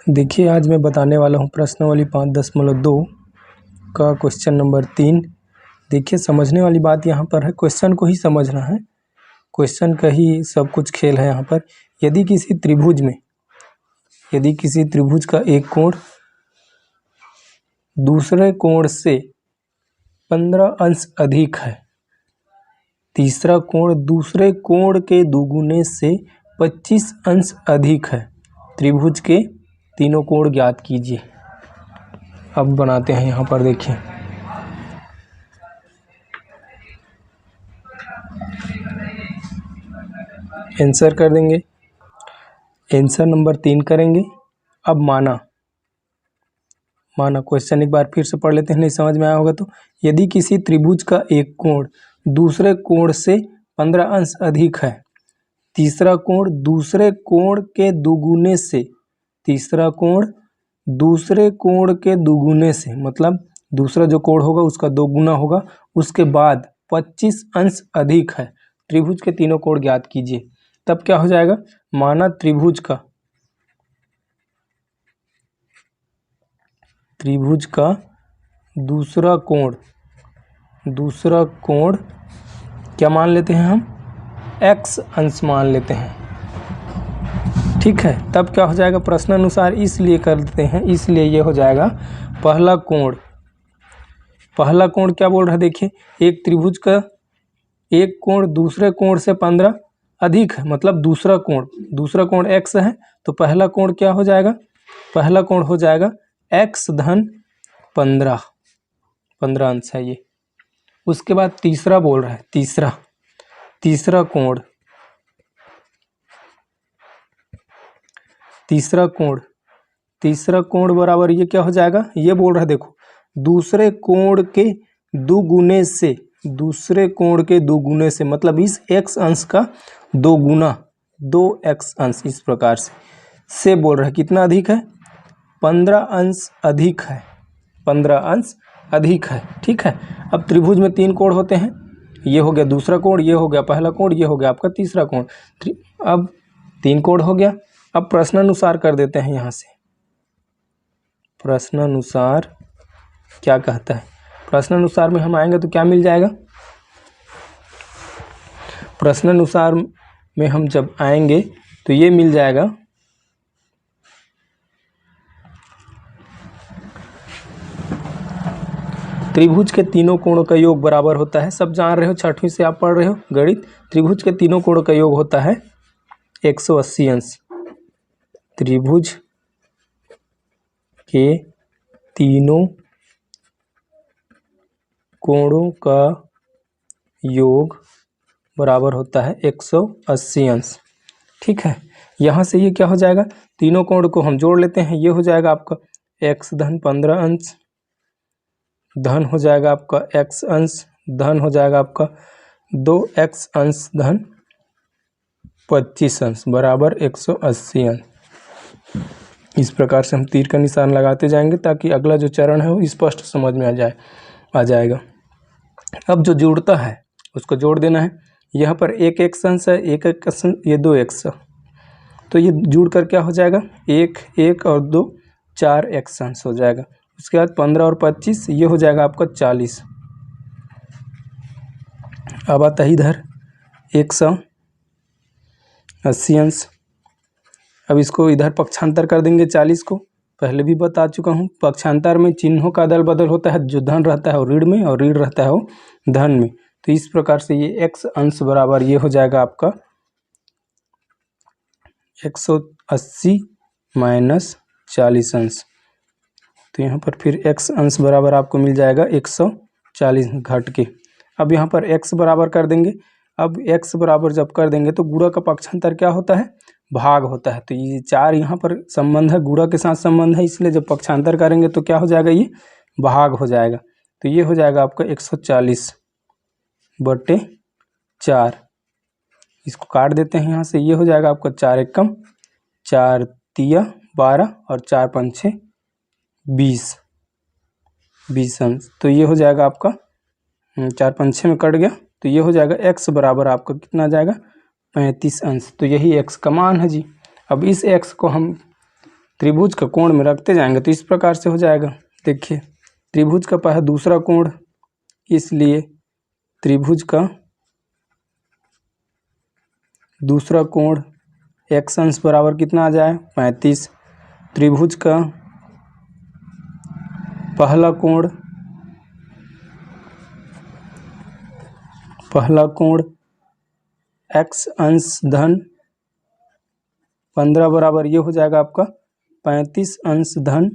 देखिए आज मैं बताने वाला हूँ प्रश्नावली 5.2 का क्वेश्चन नंबर 3। देखिए समझने वाली बात यहाँ पर है, क्वेश्चन को ही समझना है, क्वेश्चन का ही सब कुछ खेल है यहाँ पर। यदि किसी त्रिभुज का एक कोण दूसरे कोण से 15 अंश अधिक है, तीसरा कोण दूसरे कोण के दुगुने से 25 अंश अधिक है, त्रिभुज के तीनों कोण ज्ञात कीजिए। अब बनाते हैं यहाँ पर, देखिए आंसर कर देंगे, आंसर नंबर 3 करेंगे। अब माना क्वेश्चन एक बार फिर से पढ़ लेते हैं, नहीं समझ में आया होगा तो। यदि किसी त्रिभुज का एक कोण दूसरे कोण से 15 अंश अधिक है, तीसरा कोण दूसरे कोण के दुगुने से, तीसरा कोण दूसरे कोण के दुगुने से मतलब दूसरा जो कोण होगा उसका दोगुना होगा, उसके बाद 25 अंश अधिक है, त्रिभुज के तीनों कोण ज्ञात कीजिए। तब क्या हो जाएगा, माना त्रिभुज का दूसरा कोण क्या मान लेते हैं हम, x अंश मान लेते हैं, ठीक है। तब क्या हो जाएगा, प्रश्नानुसार इसलिए कर देते हैं, इसलिए ये हो जाएगा पहला कोण क्या बोल रहा है, देखिए एक त्रिभुज का एक कोण दूसरे कोण से 15 अधिक है, मतलब दूसरा कोण x है, तो पहला कोण क्या हो जाएगा, पहला कोण हो जाएगा x धन 15 अंश है ये। उसके बाद तीसरा बोल रहा है, तीसरा कोण बराबर ये क्या हो जाएगा, ये बोल रहा है देखो दूसरे कोण के दुगुने से मतलब इस x अंश का दोगुना, 2x अंश, इस प्रकार से बोल रहा है कितना अधिक है, 15 अंश अधिक है, 15 अंश अधिक है, ठीक है। अब त्रिभुज में 3 कोण होते हैं, ये हो गया दूसरा कोण, ये हो गया पहला कोण, ये हो गया आपका तीसरा कोण। अब 3 कोण हो गया। अब प्रश्नानुसार कर देते हैं, यहाँ से प्रश्नानुसार क्या कहता है, प्रश्नानुसार में हम आएंगे तो क्या मिल जाएगा, प्रश्नानुसार में हम जब आएंगे तो ये मिल जाएगा, त्रिभुज के तीनों कोणों का योग बराबर होता है, सब जान रहे हो, 6वीं से आप पढ़ रहे हो गणित। त्रिभुज के तीनों कोणों का योग होता है 180 अंश, त्रिभुज के तीनों कोणों का योग बराबर होता है 180 अंश, ठीक है। यहाँ से ये क्या हो जाएगा, तीनों कोण को हम जोड़ लेते हैं, ये हो जाएगा आपका x धन 15 अंश, धन हो जाएगा आपका x अंश, धन हो जाएगा आपका 2x अंश धन 25 अंश बराबर 180 अंश। इस प्रकार से हम तीर का निशान लगाते जाएंगे ताकि अगला जो चरण है वो स्पष्ट समझ में आ जाएगा। अब जो जुड़ता है उसको जोड़ देना है, यहाँ पर एक x अंश है, एक अंश, ये 2x, तो ये जुड़ कर क्या हो जाएगा, 1 और 2 4x अंश हो जाएगा। उसके बाद 15 और 25 ये हो जाएगा आपका 40। अब आता है इधर 180 अंश। अब इसको इधर पक्षांतर कर देंगे 40 को, पहले भी बता चुका हूँ, पक्षांतर में चिन्हों का अदल बदल होता है, जो धन रहता है वो ऋण में और ऋण रहता है वो धन में। तो इस प्रकार से ये x अंश बराबर ये हो जाएगा आपका 180 माइनस 40 अंश। तो यहाँ पर फिर x अंश बराबर आपको मिल जाएगा 140 घट के। अब यहाँ पर x बराबर कर देंगे। अब x बराबर जब कर देंगे तो गुणा का पक्षांतर क्या होता है, भाग होता है। तो ये 4 यहाँ पर संबंध है, गुणा के साथ संबंध है, इसलिए जब पक्षांतर करेंगे तो क्या हो जाएगा, ये भाग हो जाएगा। तो ये हो जाएगा आपका 140/4। इसको काट देते हैं यहाँ से, ये हो जाएगा आपका 4 एकम 4 तिया 12 और 4 पंछे 20 अंश। तो ये हो जाएगा आपका 4 पंछे में कट गया, तो ये हो जाएगा x बराबर आपका कितना आ जाएगा 35 अंश। तो यही x का मान है जी। अब इस x को हम त्रिभुज का कोण में रखते जाएंगे तो इस प्रकार से हो जाएगा। देखिए त्रिभुज का पहला दूसरा कोण, इसलिए त्रिभुज का दूसरा कोण x अंश बराबर कितना आ जाए 35। त्रिभुज का पहला कोण x अंश धन 15 बराबर ये हो जाएगा आपका 35 अंश धन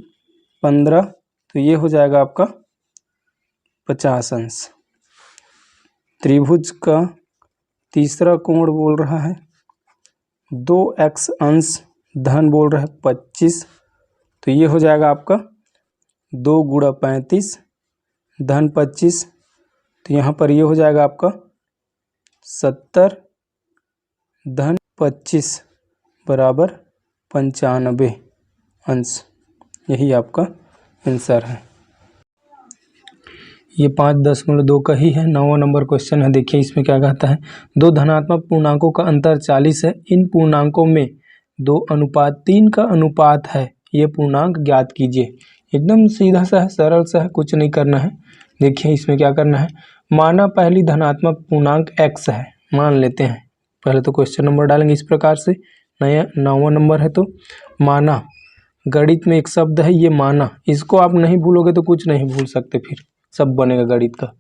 15, तो ये हो जाएगा आपका 50 अंश। त्रिभुज का तीसरा कोण बोल रहा है 2x अंश धन बोल रहा है 25, तो ये हो जाएगा आपका 2 गुणा 35 धन 25, तो यहाँ पर ये हो जाएगा आपका 70 धन 25 बराबर 95 अंश। यही आपका आंसर है। ये 5.2 का ही है, 9वां नंबर क्वेश्चन है। देखिए इसमें क्या कहता है, दो धनात्मक पूर्णांकों का अंतर 40 है, इन पूर्णांकों में 2:3 का अनुपात है, ये पूर्णांक ज्ञात कीजिए। एकदम सीधा सा है, सरल सा है, कुछ नहीं करना है। देखिए इसमें क्या करना है, माना पहली धनात्मक पूर्णांक x है, मान लेते हैं। पहले तो क्वेश्चन नंबर डालेंगे इस प्रकार से, नया 9वां नंबर है। तो माना, गणित में एक शब्द है ये माना, इसको आप नहीं भूलोगे तो कुछ नहीं भूल सकते, फिर सब बनेगा गणित का।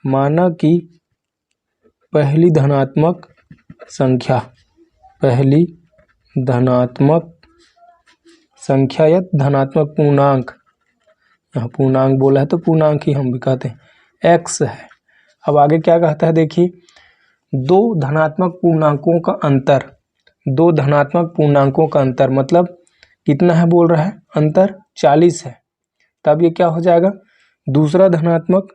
माना कि पहली धनात्मक संख्या या धनात्मक पूर्णांक, यहाँ पूर्णांक बोला है तो पूर्णांक ही हम भी कहते हैं, x है। अब आगे क्या कहता है, देखिए दो धनात्मक पूर्णांकों का अंतर मतलब कितना है बोल रहा है, अंतर 40 है। तब ये क्या हो जाएगा, दूसरा धनात्मक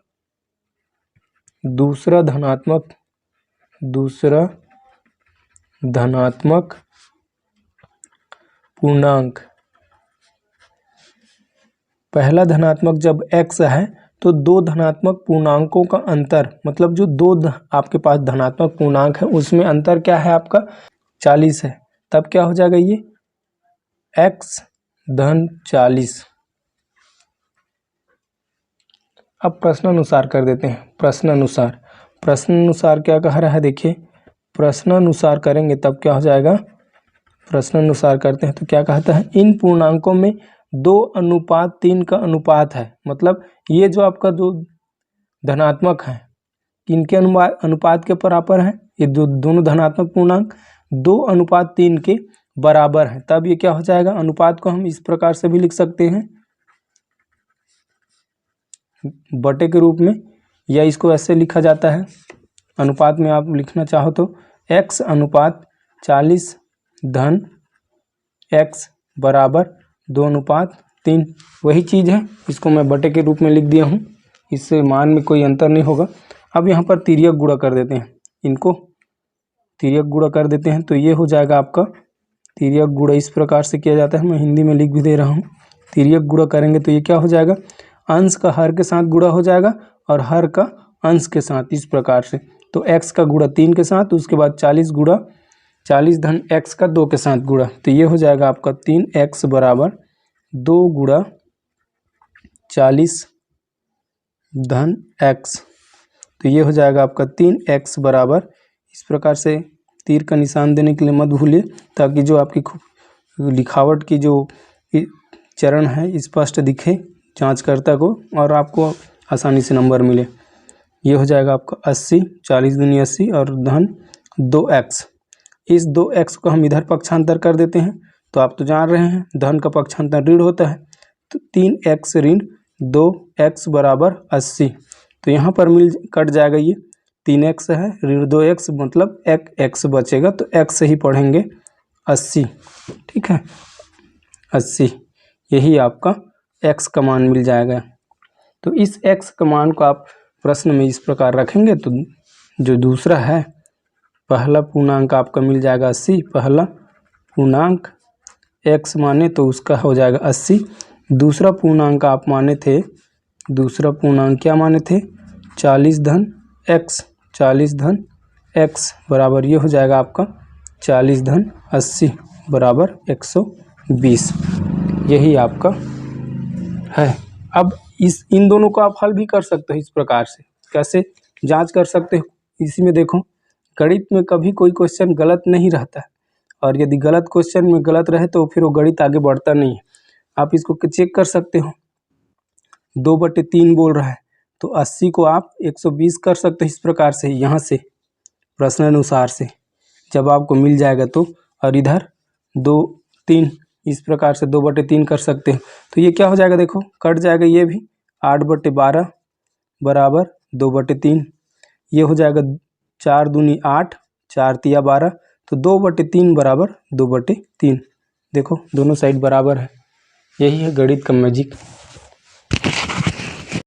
पूर्णांक, पहला धनात्मक जब x है तो दो धनात्मक पूर्णांकों का अंतर, मतलब जो आपके पास धनात्मक पूर्णांक है उसमें अंतर क्या है आपका 40 है। तब क्या हो जाएगा, ये x धन 40। अब प्रश्नानुसार कर देते हैं। प्रश्नानुसार क्या कह रहा है, देखिए प्रश्नानुसार करेंगे तब क्या हो जाएगा, प्रश्नानुसार करते हैं तो क्या कहता है, इन पूर्णांकों में 2:3 का अनुपात है। मतलब ये जो आपका जो धनात्मक है किनके अनुपात के बराबर है, ये जो दोनों धनात्मक पूर्णांक 2:3 के बराबर है। तब ये क्या हो जाएगा, अनुपात को हम इस प्रकार से भी लिख सकते हैं, बटे के रूप में, या इसको ऐसे लिखा जाता है, अनुपात में आप लिखना चाहो तो x अनुपात 40 धन x बराबर 2:3, वही चीज़ है। इसको मैं बटे के रूप में लिख दिया हूँ, इससे मान में कोई अंतर नहीं होगा। अब यहाँ पर तिर्यक गुणा कर देते हैं, इनको तिर्यक गुणा कर देते हैं तो ये हो जाएगा आपका, तिर्यक गुणा इस प्रकार से किया जाता है, मैं हिंदी में लिख भी दे रहा हूँ। तिर्यक गुणा करेंगे तो ये क्या हो जाएगा, अंश का हर के साथ गुणा हो जाएगा और हर का अंश के साथ, इस प्रकार से। तो x का गुणा 3 के साथ, उसके बाद 40 धन x का 2 के साथ गुणा, तो ये हो जाएगा आपका 3x बराबर 2 गुणा 40 धन x, तो ये हो जाएगा आपका 3x बराबर, इस प्रकार से तीर का निशान देने के लिए मत भूलिए, ताकि जो आपकी लिखावट की जो चरण है स्पष्ट दिखे जांचकर्ता को और आपको आसानी से नंबर मिले। ये हो जाएगा आपका 80, 40 दूनी 80 और धन 2x। इस 2x को हम इधर पक्षांतर कर देते हैं, तो आप तो जान रहे हैं धन का पक्षांतर ऋण होता है, तो 3x ऋण 2x बराबर 80, तो यहाँ पर कट जाएगा, ये 3x है ऋण 2x, मतलब एक x बचेगा, तो x से ही पढ़ेंगे 80, ठीक है 80, यही आपका x का मान मिल जाएगा। तो इस x का मान को आप प्रश्न में इस प्रकार रखेंगे तो जो दूसरा है, पहला पूर्णांक आपका मिल जाएगा 80, पहला पूर्णांक x माने तो उसका हो जाएगा 80, दूसरा पूर्णांक आप माने थे, दूसरा पूर्णांक क्या माने थे 40 धन x बराबर ये हो जाएगा आपका 40 धन 80 बराबर 120। 20, यही आपका है। अब इन दोनों को आप हल भी कर सकते हो इस प्रकार से। कैसे जांच कर सकते हो? इसी में देखो, गणित में कभी कोई क्वेश्चन गलत नहीं रहता है, और यदि गलत क्वेश्चन में गलत रहे तो फिर वो गणित आगे बढ़ता नहीं है। आप इसको चेक कर सकते हो, 2/3 बोल रहा है तो 80 को आप 120 कर सकते हो इस प्रकार से, यहाँ से प्रश्नानुसार से जब आपको मिल जाएगा तो। और इधर 2 3 इस प्रकार से 2/3 कर सकते हो। तो ये क्या हो जाएगा, देखो कट जाएगा ये भी, 8/12 बराबर 2/3। ये हो जाएगा 4 दूनी 8, 4 तिया 12, तो 2/3 बराबर 2/3। देखो दोनों साइड बराबर है। यही है गणित का मैजिक।